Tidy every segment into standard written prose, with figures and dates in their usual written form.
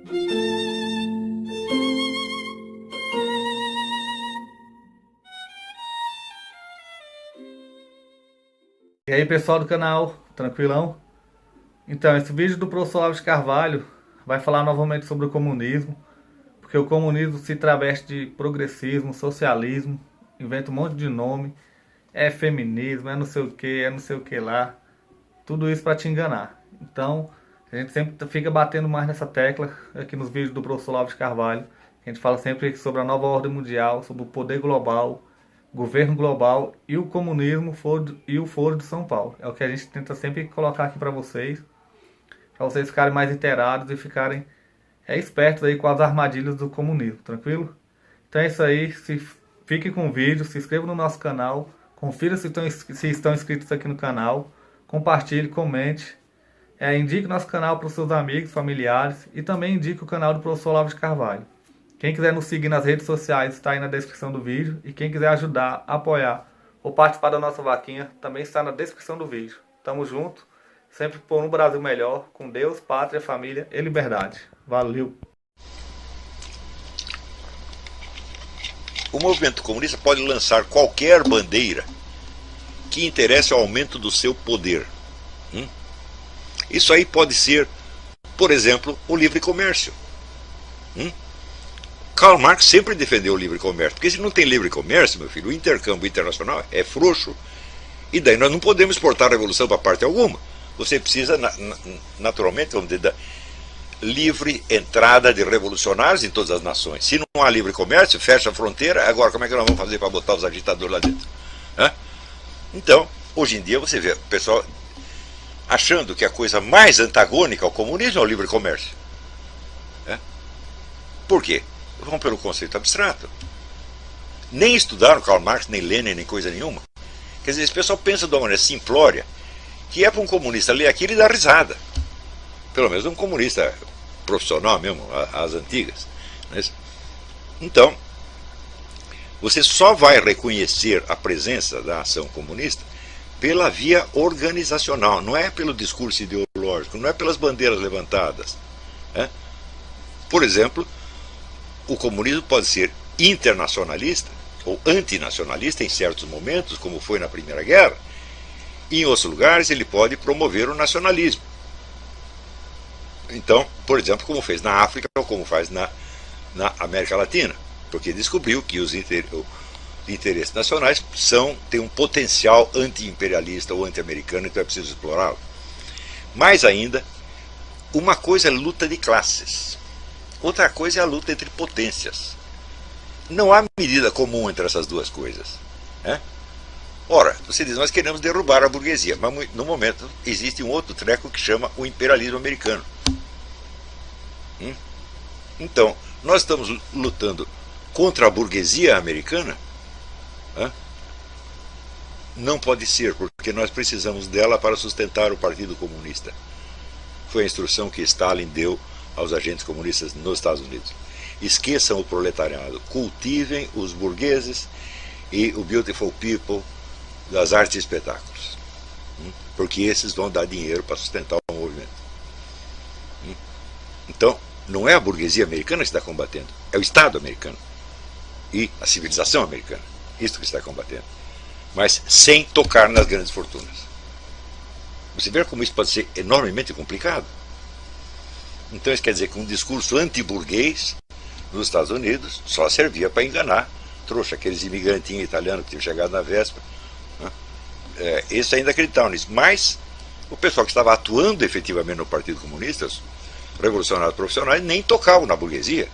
E aí pessoal do canal, tranquilão? Então, esse vídeo do professor Olavo de Carvalho vai falar novamente sobre o comunismo, porque o comunismo se traveste de progressismo, socialismo, inventa um monte de nome, é feminismo, é não sei o que, é não sei o que lá, tudo isso para te enganar. Então, a gente sempre fica batendo mais nessa tecla aqui nos vídeos do professor Olavo de Carvalho. A gente fala sempre sobre a nova ordem mundial, sobre o poder global, governo global e o comunismo e o Foro de São Paulo. É o que a gente tenta sempre colocar aqui para vocês ficarem mais inteirados e ficarem espertos aí com as armadilhas do comunismo, tranquilo? Então é isso aí, fiquem com o vídeo, se inscrevam no nosso canal, confira se estão inscritos aqui no canal, compartilhe, comente, indique nosso canal para os seus amigos, familiares e também indique o canal do professor Olavo de Carvalho. Quem quiser nos seguir nas redes sociais está aí na descrição do vídeo. E quem quiser ajudar, apoiar ou participar da nossa vaquinha também está na descrição do vídeo. Tamo junto, sempre por um Brasil melhor, com Deus, pátria, família e liberdade. Valeu! O movimento comunista pode lançar qualquer bandeira que interesse ao aumento do seu poder. Isso aí pode ser, por exemplo, o livre comércio. Karl Marx sempre defendeu o livre comércio, porque se não tem livre comércio, meu filho, o intercâmbio internacional é frouxo, e daí nós não podemos exportar a revolução para parte alguma. Você precisa, naturalmente, vamos dizer, da livre entrada de revolucionários em todas as nações. Se não há livre comércio, fecha a fronteira, agora como é que nós vamos fazer para botar os agitadores lá dentro? Então, hoje em dia você vê o pessoal achando que a coisa mais antagônica ao comunismo é o livre comércio. Por quê? Vão pelo conceito abstrato. Nem estudaram Karl Marx, nem Lenin, nem coisa nenhuma. Quer dizer, esse pessoal pensa de uma maneira simplória, que é para um comunista ler aquilo e dar risada. Pelo menos um comunista profissional mesmo, as antigas. Então, você só vai reconhecer a presença da ação comunista pela via organizacional, não é pelo discurso ideológico, não é pelas bandeiras levantadas. Por exemplo, o comunismo pode ser internacionalista ou antinacionalista em certos momentos, como foi na Primeira Guerra, e em outros lugares ele pode promover o nacionalismo. Então, por exemplo, como fez na África ou como faz na América Latina, porque descobriu que os interesses nacionais têm um potencial anti-imperialista ou anti-americano, então é preciso explorá-lo. Mais ainda, uma coisa é luta de classes, outra coisa é a luta entre potências. Não há medida comum entre essas duas coisas. Ora, você diz, nós queremos derrubar a burguesia, mas no momento existe um outro treco que chama o imperialismo americano. Então, nós estamos lutando contra a burguesia americana? Não pode ser, porque nós precisamos dela para sustentar o Partido Comunista. Foi a instrução que Stalin deu aos agentes comunistas nos Estados Unidos. Esqueçam o proletariado, cultivem os burgueses e o beautiful people das artes e espetáculos, porque esses vão dar dinheiro para sustentar o movimento. Então, não é a burguesia americana que está combatendo, é o Estado americano e a civilização americana, isso que está combatendo, mas sem tocar nas grandes fortunas. Você vê como isso pode ser enormemente complicado? Então isso quer dizer que um discurso anti-burguês nos Estados Unidos só servia para enganar trouxa, aqueles imigrantinhos italianos que tinham chegado na véspera. Esse ainda acreditavam nisso, mas o pessoal que estava atuando efetivamente no Partido Comunista, os revolucionários profissionais, nem tocavam na burguesia.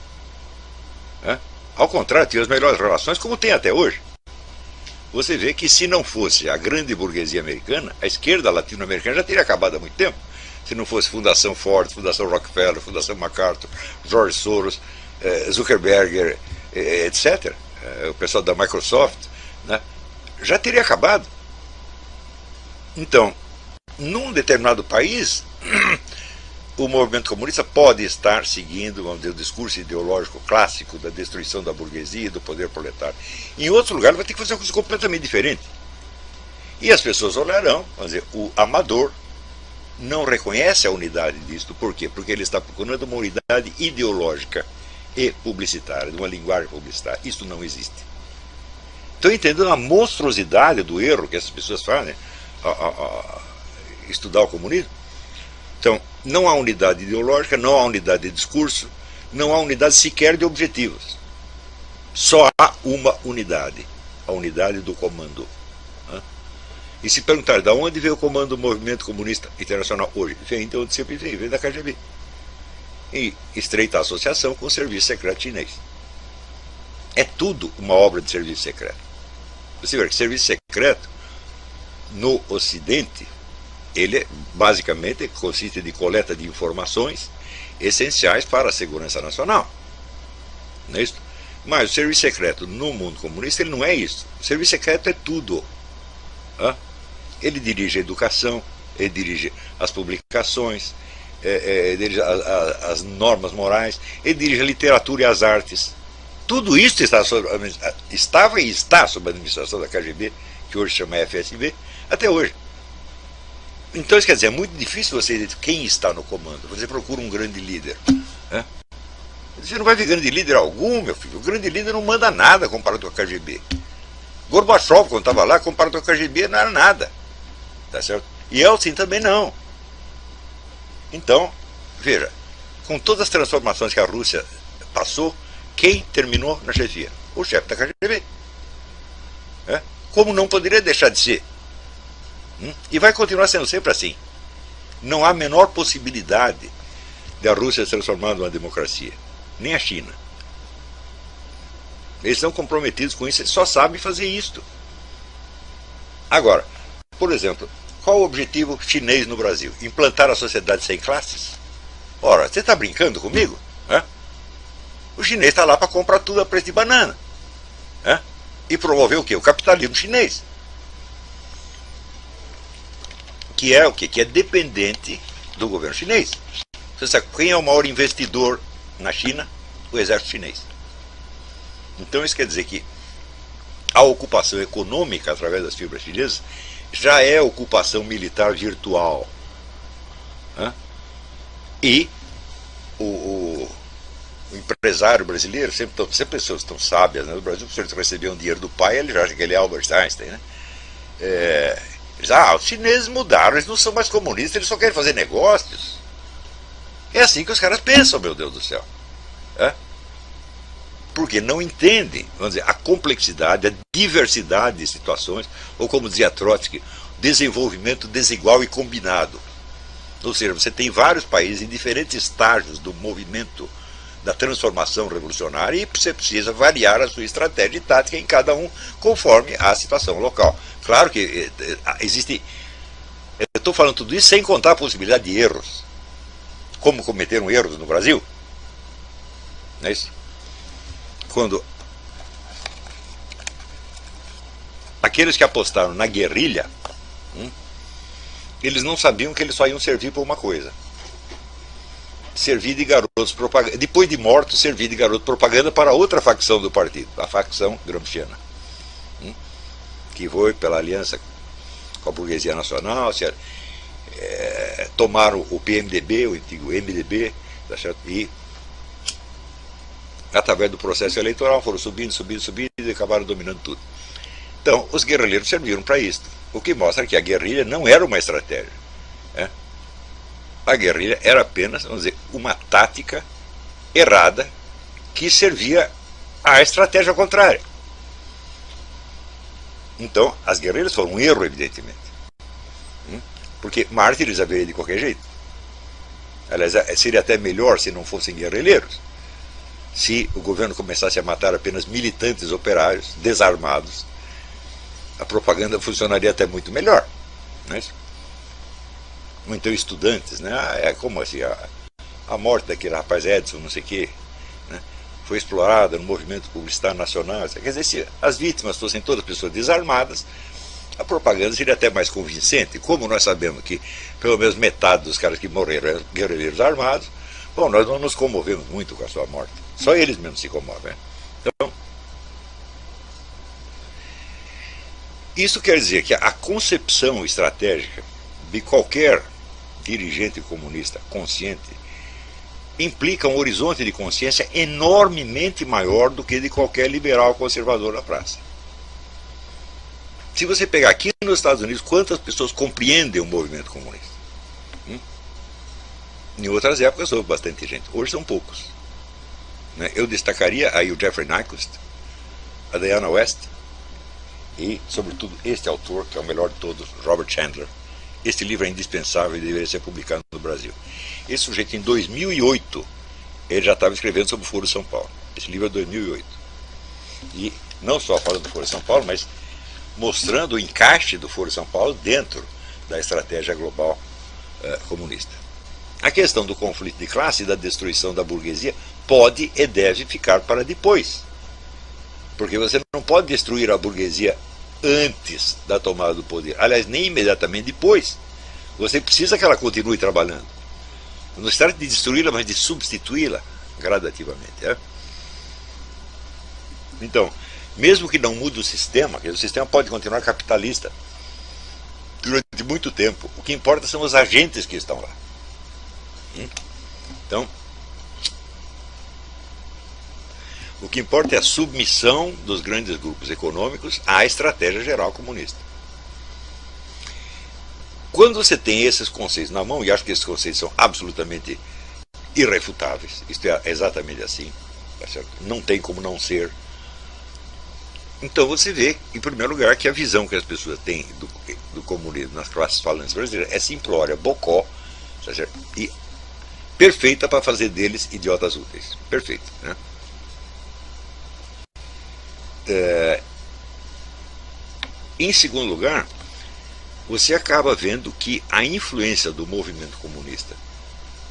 Ao contrário, tinham as melhores relações, como tem até hoje. Você vê que se não fosse a grande burguesia americana, a esquerda latino-americana já teria acabado há muito tempo. Se não fosse Fundação Ford, Fundação Rockefeller, Fundação MacArthur, George Soros, Zuckerberg, etc., o pessoal da Microsoft, já teria acabado. Então, num determinado país, o movimento comunista pode estar seguindo, vamos dizer, o discurso ideológico clássico da destruição da burguesia e do poder proletário. Em outro lugar, vai ter que fazer uma coisa completamente diferente. E as pessoas olharão, vamos dizer, o amador, não reconhece a unidade disto. Por quê? Porque ele está procurando uma unidade ideológica e publicitária, de uma linguagem publicitária. Isso não existe. Estão entendendo a monstruosidade do erro que essas pessoas fazem a estudar o comunismo? Então, não há unidade ideológica, não há unidade de discurso, não há unidade sequer de objetivos. Só há uma unidade, a unidade do comando. E se perguntar de onde veio o comando do movimento comunista internacional hoje, vem de onde sempre vem da KGB. E estreita associação com o serviço secreto chinês. É tudo uma obra de serviço secreto. Você vê que serviço secreto, no Ocidente, ele basicamente consiste de coleta de informações essenciais para a segurança nacional. Não é isso? Mas o serviço secreto no mundo comunista ele não é isso. O serviço secreto é tudo. Ele dirige a educação, ele dirige as publicações, ele dirige as normas morais, ele dirige a literatura e as artes. Tudo isso estava e está sob a administração da KGB, que hoje chama FSB, até hoje. Então isso quer dizer, é muito difícil você dizer quem está no comando. Você procura um grande líder. Você não vai ver grande líder algum, meu filho. O grande líder não manda nada comparado com a KGB. Gorbachev, quando estava lá, comparado com a KGB, não era nada. Tá certo? E Yeltsin também não. Então, veja, com todas as transformações que a Rússia passou, quem terminou na chefia? O chefe da KGB. Como não poderia deixar de ser? E vai continuar sendo sempre assim. Não há a menor possibilidade de a Rússia se transformar numa democracia. Nem a China. Eles estão comprometidos com isso, eles só sabem fazer isto. Agora, por exemplo, qual o objetivo chinês no Brasil? Implantar a sociedade sem classes? Ora, você está brincando comigo? O chinês está lá para comprar tudo a preço de banana. E promover o quê? O capitalismo chinês. Que é o quê? Que é dependente do governo chinês. Você sabe quem é o maior investidor na China? O exército chinês. Então isso quer dizer que a ocupação econômica através das fibras chinesas já é ocupação militar virtual. E o empresário brasileiro, sempre pessoas tão sábias, né? No Brasil, se ele receber um dinheiro do pai, ele já acha que ele é Albert Einstein, né? Eles os chineses mudaram, eles não são mais comunistas, eles só querem fazer negócios. É assim que os caras pensam, meu Deus do céu. Porque não entendem, vamos dizer, a complexidade, a diversidade de situações, ou como dizia Trotsky, desenvolvimento desigual e combinado. Ou seja, você tem vários países em diferentes estágios do movimento da transformação revolucionária e você precisa variar a sua estratégia e tática em cada um conforme a situação local. Claro que existe... Eu estou falando tudo isso sem contar a possibilidade de erros. Como cometeram erros no Brasil. Não é isso? Quando aqueles que apostaram na guerrilha, eles não sabiam que eles só iam servir para uma coisa. Servir de garotos propaganda, depois de mortos, servir de garoto propaganda para outra facção do partido, a facção gramsciana, que foi pela aliança com a burguesia nacional, tomaram o PMDB, o antigo MDB, tá certo? E através do processo eleitoral foram subindo e acabaram dominando tudo. Então, os guerrilheiros serviram para isso, o que mostra que a guerrilha não era uma estratégia. A guerrilha era apenas, vamos dizer, uma tática errada que servia à estratégia contrária. Então, as guerrilhas foram um erro, evidentemente. Porque mártires haveria de qualquer jeito. Aliás, seria até melhor se não fossem guerrilheiros. Se o governo começasse a matar apenas militantes operários, desarmados, a propaganda funcionaria até muito melhor. Não é isso? Ou então estudantes, né? É como assim, a morte daquele rapaz Edson, não sei o quê, né? Foi explorada no movimento publicitário nacional. Quer dizer, se as vítimas fossem todas pessoas desarmadas, a propaganda seria até mais convincente. Como nós sabemos que pelo menos metade dos caras que morreram eram guerrilheiros armados, bom, nós não nos comovemos muito com a sua morte. Só eles mesmos se comovem. Né? Então, isso quer dizer que a concepção estratégica de qualquer dirigente comunista consciente implica um horizonte de consciência enormemente maior do que de qualquer liberal conservador na praça. Se você pegar aqui nos Estados Unidos, quantas pessoas compreendem o movimento comunista? Em outras épocas houve bastante gente, hoje são poucos. Eu destacaria aí o Jeffrey Nyquist, a Diana West e, sobretudo, este autor, que é o melhor de todos, Robert Chandler. Este livro é indispensável e deveria ser publicado no Brasil. Esse sujeito, em 2008, ele já estava escrevendo sobre o Foro de São Paulo. Esse livro é de 2008. E não só falando do Foro de São Paulo, mas mostrando o encaixe do Foro de São Paulo dentro da estratégia global comunista. A questão do conflito de classe e da destruição da burguesia pode e deve ficar para depois. Porque você não pode destruir a burguesia antes da tomada do poder. Aliás, nem imediatamente depois. Você precisa que ela continue trabalhando. Não se trata de destruí-la, mas de substituí-la gradativamente. Então, mesmo que não mude o sistema pode continuar capitalista durante muito tempo. O que importa são os agentes que estão lá. Então, o que importa é a submissão dos grandes grupos econômicos à estratégia geral comunista. Quando você tem esses conceitos na mão, e acho que esses conceitos são absolutamente irrefutáveis, isto é exatamente assim, tá certo? Não tem como não ser. Então você vê, em primeiro lugar, que a visão que as pessoas têm do comunismo nas classes falantes brasileiras é simplória, bocó, tá certo? E perfeita para fazer deles idiotas úteis. Perfeito, né? Em segundo lugar, você acaba vendo que a influência do movimento comunista,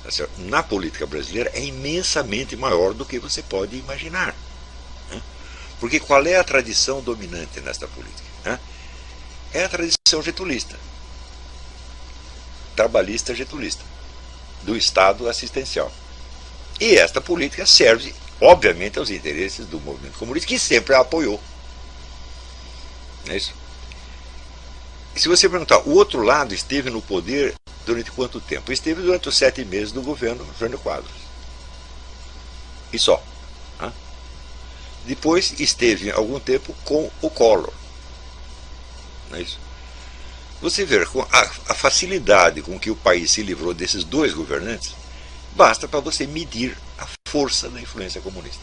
tá certo, na política brasileira é imensamente maior do que você pode imaginar. Né? Porque qual é a tradição dominante nesta política? Né? É a tradição getulista, trabalhista getulista, do Estado assistencial. E esta política serve, obviamente, aos interesses do movimento comunista, que sempre a apoiou. Não é isso? E se você perguntar, o outro lado esteve no poder durante quanto tempo? Esteve durante os 7 meses do governo Jânio Quadros. E só. Né? Depois esteve algum tempo com o Collor. Não é isso? Você vê a facilidade com que o país se livrou desses dois governantes, basta para você medir a força da influência comunista.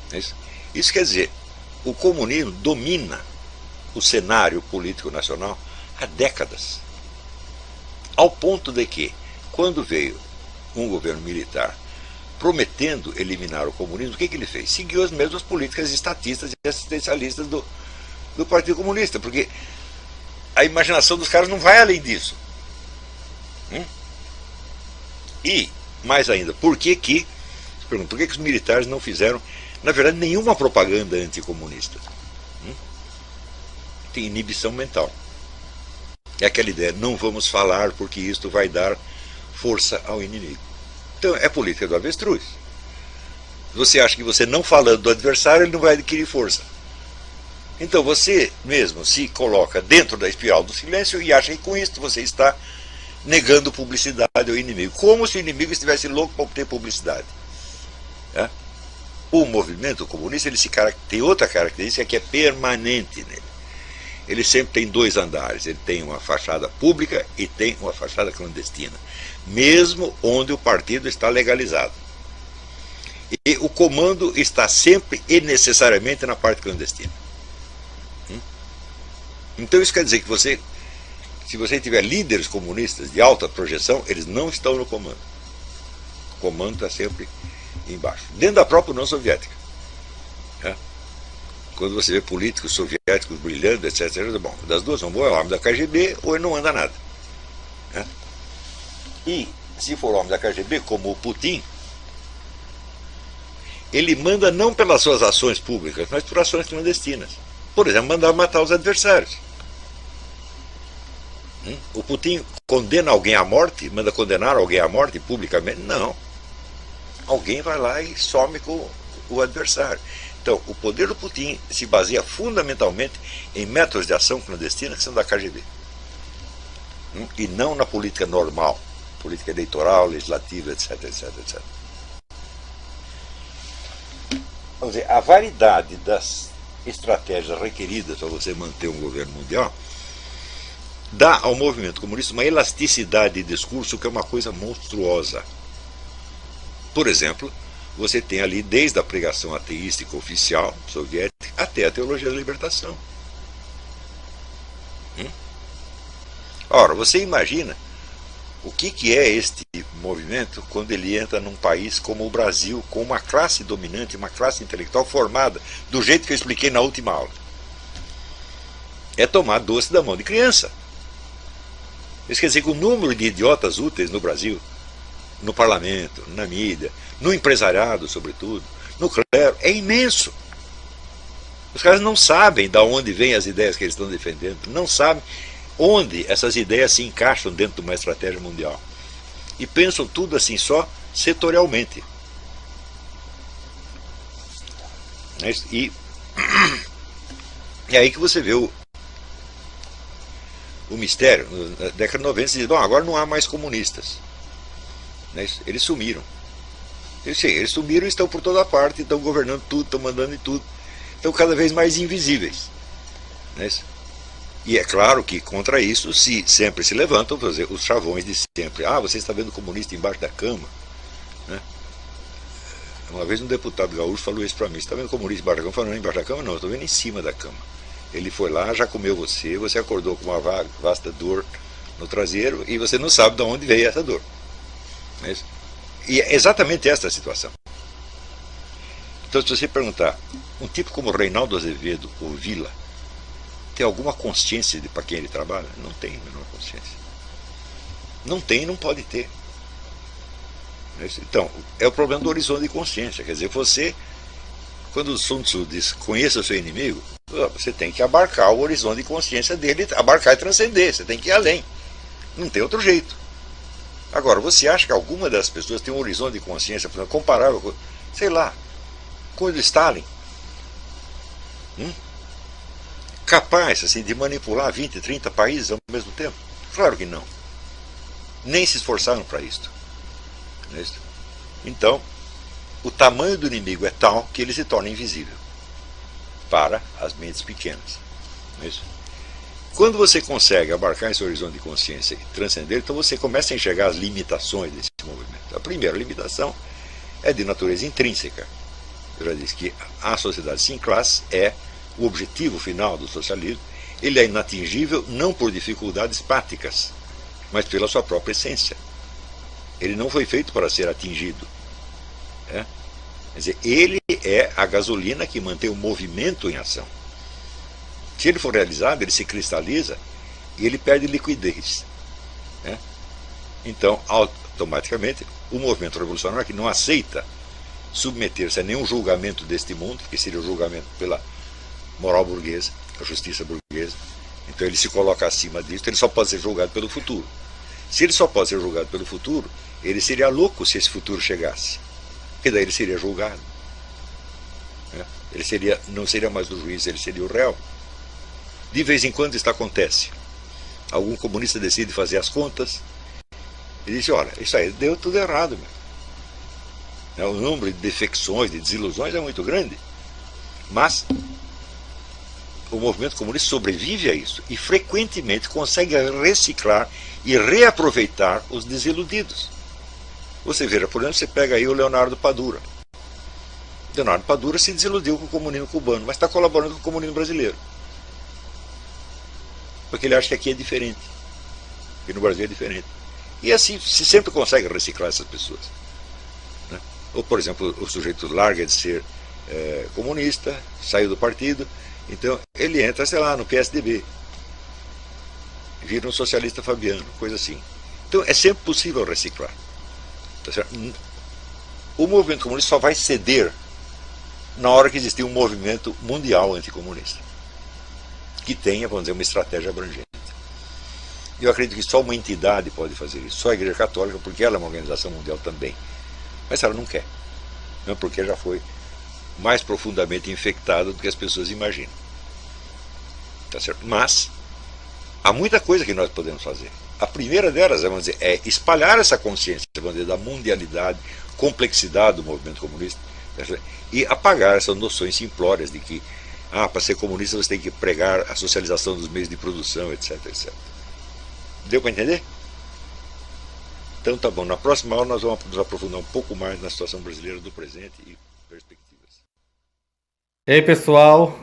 Não é isso? Isso quer dizer, o comunismo domina o cenário político nacional há décadas. Ao ponto de que, quando veio um governo militar prometendo eliminar o comunismo, o que ele fez? Seguiu as mesmas políticas estatistas e assistencialistas do Partido Comunista, porque a imaginação dos caras não vai além disso. E, mais ainda, por que os militares não fizeram, na verdade, nenhuma propaganda anticomunista? Tem inibição mental. É aquela ideia, não vamos falar porque isto vai dar força ao inimigo. Então é política do avestruz. Você acha que você não falando do adversário, ele não vai adquirir força. Então você mesmo se coloca dentro da espiral do silêncio e acha que com isso você está negando publicidade ao inimigo. Como se o inimigo estivesse louco para obter publicidade. O movimento comunista tem outra característica que é permanente nele. Ele sempre tem 2 andares, ele tem uma fachada pública e tem uma fachada clandestina, mesmo onde o partido está legalizado. E o comando está sempre e necessariamente na parte clandestina. Então isso quer dizer que se você tiver líderes comunistas de alta projeção, eles não estão no comando. O comando está sempre embaixo, dentro da própria União Soviética. Quando você vê políticos soviéticos brilhando, etc., bom, das duas, ou é o homem da KGB, ou ele não anda nada. E, se for homem da KGB, como o Putin, ele manda não pelas suas ações públicas, mas por ações clandestinas. Por exemplo, mandar matar os adversários. O Putin condena alguém à morte, manda condenar alguém à morte publicamente? Não. Alguém vai lá e some com o adversário. Então, o poder do Putin se baseia fundamentalmente em métodos de ação clandestina que são da KGB. E não na política normal, política eleitoral, legislativa, etc, etc, etc. Vamos dizer, a variedade das estratégias requeridas para você manter um governo mundial dá ao movimento comunista uma elasticidade de discurso que é uma coisa monstruosa. Por exemplo, você tem ali desde a pregação ateística oficial soviética até a teologia da libertação. Ora, você imagina o que é este movimento quando ele entra num país como o Brasil, com uma classe dominante, uma classe intelectual formada do jeito que eu expliquei na última aula. É tomar doce da mão de criança. Isso quer dizer que o número de idiotas úteis no Brasil, no parlamento, na mídia, no empresariado, sobretudo, no clero, é imenso. Os caras não sabem de onde vêm as ideias que eles estão defendendo, não sabem onde essas ideias se encaixam dentro de uma estratégia mundial. E pensam tudo assim só setorialmente. E é aí que você vê o mistério. Na década de 90 se diz, agora não há mais comunistas. Eles sumiram. Eles sumiram e estão por toda parte, estão governando tudo, estão mandando em tudo. Estão cada vez mais invisíveis. E é claro que contra isso sempre se levantam os chavões de sempre. Você está vendo comunista embaixo da cama? Uma vez um deputado gaúcho falou isso para mim. Você está vendo comunista embaixo da cama? Eu falei, não, embaixo da cama não, eu estou vendo em cima da cama. Ele foi lá, já comeu você acordou com uma vasta dor no traseiro e você não sabe de onde veio essa dor. E é exatamente esta a situação. Então, se você perguntar, um tipo como Reinaldo Azevedo ou Vila, tem alguma consciência de para quem ele trabalha? Não tem a menor consciência. Não tem e não pode ter. Então, é o problema do horizonte de consciência. Quer dizer, você, quando o Sun Tzu diz conheça o seu inimigo, você tem que abarcar o horizonte de consciência dele, abarcar e transcender, você tem que ir além. Não tem outro jeito. Agora, você acha que alguma das pessoas tem um horizonte de consciência, por exemplo, comparável com, sei lá, com o de Stalin? Capaz assim, de manipular 20, 30 países ao mesmo tempo? Claro que não. Nem se esforçaram para isso. Então, o tamanho do inimigo é tal que ele se torna invisível para as mentes pequenas. Quando você consegue abarcar esse horizonte de consciência e transcender, então você começa a enxergar as limitações desse movimento. A primeira limitação é de natureza intrínseca. Eu já disse que a sociedade sem classe é o objetivo final do socialismo. Ele é inatingível não por dificuldades práticas, mas pela sua própria essência. Ele não foi feito para ser atingido. Quer dizer, ele é a gasolina que mantém o movimento em ação. Se ele for realizado, ele se cristaliza e ele perde liquidez. Então, automaticamente, o movimento revolucionário que não aceita submeter-se a nenhum julgamento deste mundo, que seria o julgamento pela moral burguesa, a justiça burguesa, então ele se coloca acima disso, ele só pode ser julgado pelo futuro. Se ele só pode ser julgado pelo futuro, ele seria louco se esse futuro chegasse, porque daí ele seria julgado. Ele não seria mais o juiz, ele seria o réu. De vez em quando isso acontece. Algum comunista decide fazer as contas e diz, olha, isso aí deu tudo errado. O número de defecções, de desilusões é muito grande. Mas o movimento comunista sobrevive a isso e frequentemente consegue reciclar e reaproveitar os desiludidos. Você veja, por exemplo, você pega aí o Leonardo Padura. Leonardo Padura se desiludiu com o comunismo cubano, mas está colaborando com o comunismo brasileiro. Porque ele acha que aqui é diferente, que no Brasil é diferente. E assim se sempre consegue reciclar essas pessoas. Ou, por exemplo, o sujeito larga de ser comunista, saiu do partido, então ele entra, sei lá, no PSDB, vira um socialista fabiano, coisa assim. Então é sempre possível reciclar. Tá certo? O movimento comunista só vai ceder na hora que existir um movimento mundial anticomunista, que tenha, vamos dizer, uma estratégia abrangente. Eu acredito que só uma entidade pode fazer isso, só a Igreja Católica, porque ela é uma organização mundial também. Mas ela não quer, não, porque já foi mais profundamente infectada do que as pessoas imaginam. Tá certo? Mas há muita coisa que nós podemos fazer. A primeira delas, vamos dizer, é espalhar essa consciência, vamos dizer, da mundialidade, complexidade do movimento comunista, e apagar essas noções simplórias de que, para ser comunista você tem que pregar a socialização dos meios de produção, etc, etc. Deu para entender? Então tá bom, na próxima aula nós vamos nos aprofundar um pouco mais na situação brasileira do presente e perspectivas. E aí, pessoal,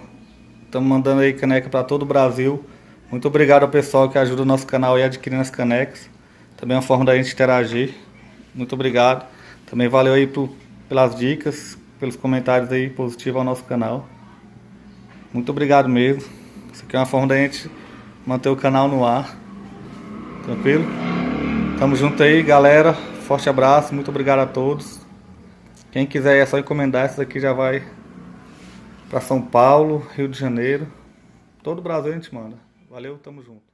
estamos mandando aí caneca para todo o Brasil. Muito obrigado ao pessoal que ajuda o nosso canal aí adquirindo as canecas. Também é uma forma da gente interagir. Muito obrigado. Também valeu aí pelas dicas, pelos comentários aí positivos ao nosso canal. Muito obrigado mesmo. Isso aqui é uma forma da gente manter o canal no ar. Tranquilo? Tamo junto aí, galera. Forte abraço. Muito obrigado a todos. Quem quiser é só encomendar. Essa daqui já vai para São Paulo, Rio de Janeiro. Todo o Brasil a gente manda. Valeu, tamo junto.